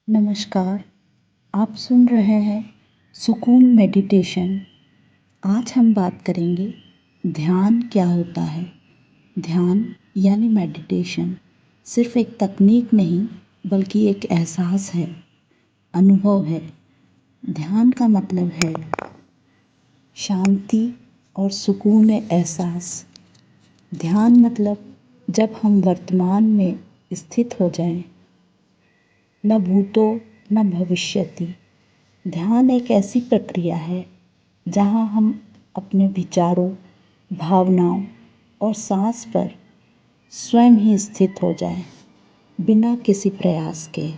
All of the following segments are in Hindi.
नमस्कार। आप सुन रहे हैं सुकून मेडिटेशन। आज हम बात करेंगे ध्यान क्या होता है। ध्यान यानी मेडिटेशन सिर्फ एक तकनीक नहीं बल्कि एक एहसास है, अनुभव है। ध्यान का मतलब है शांति और सुकून में एहसास। ध्यान मतलब जब हम वर्तमान में स्थित हो जाएं, न भूतो न भविष्यति। ध्यान एक ऐसी प्रक्रिया है जहाँ हम अपने विचारों, भावनाओं और सांस पर स्वयं ही स्थित हो जाएं, बिना किसी प्रयास के।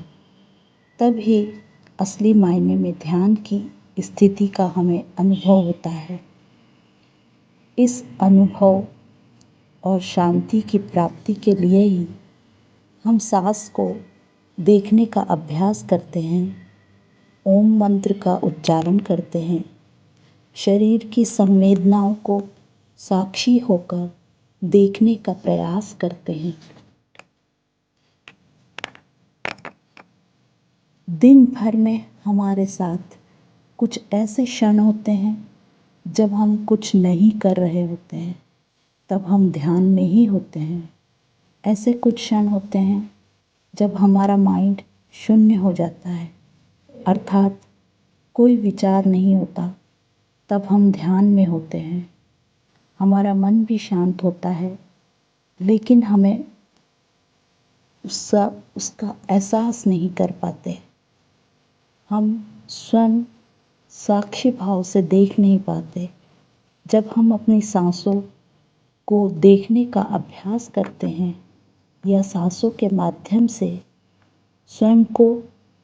तब ही असली मायने में ध्यान की स्थिति का हमें अनुभव होता है। इस अनुभव और शांति की प्राप्ति के लिए ही हम सांस को देखने का अभ्यास करते हैं, ओम मंत्र का उच्चारण करते हैं, शरीर की संवेदनाओं को साक्षी होकर देखने का प्रयास करते हैं। दिन भर में हमारे साथ कुछ ऐसे क्षण होते हैं जब हम कुछ नहीं कर रहे होते हैं, तब हम ध्यान में ही होते हैं। ऐसे कुछ क्षण होते हैं जब हमारा माइंड शून्य हो जाता है, अर्थात कोई विचार नहीं होता, तब हम ध्यान में होते हैं। हमारा मन भी शांत होता है, लेकिन हमें उसका एहसास नहीं कर पाते। हम स्वयं साक्षी भाव से देख नहीं पाते। जब हम अपनी सांसों को देखने का अभ्यास करते हैं या सांसों के माध्यम से स्वयं को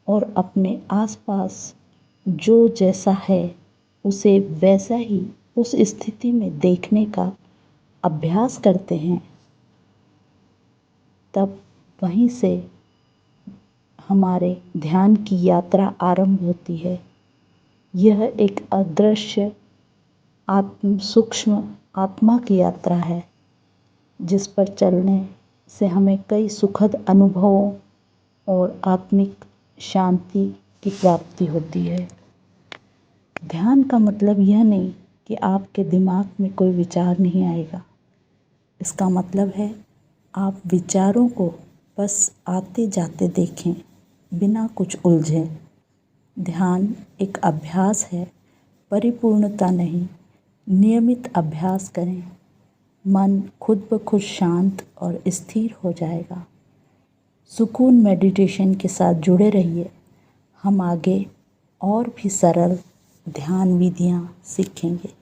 और अपने आसपास जो जैसा है उसे वैसा ही उस स्थिति में देखने का अभ्यास करते हैं, तब वहीं से हमारे ध्यान की यात्रा आरंभ होती है। यह एक अदृश्य सूक्ष्म आत्मा की यात्रा है, जिस पर चलने से हमें कई सुखद अनुभवों और आत्मिक शांति की प्राप्ति होती है। ध्यान का मतलब यह नहीं कि आपके दिमाग में कोई विचार नहीं आएगा। इसका मतलब है आप विचारों को बस आते जाते देखें, बिना कुछ उलझे। ध्यान एक अभ्यास है, परिपूर्णता नहीं। नियमित अभ्यास करें, मन खुद ब खुद शांत और स्थिर हो जाएगा। सुकून मेडिटेशन के साथ जुड़े रहिए। हम आगे और भी सरल ध्यान विधियाँ सीखेंगे।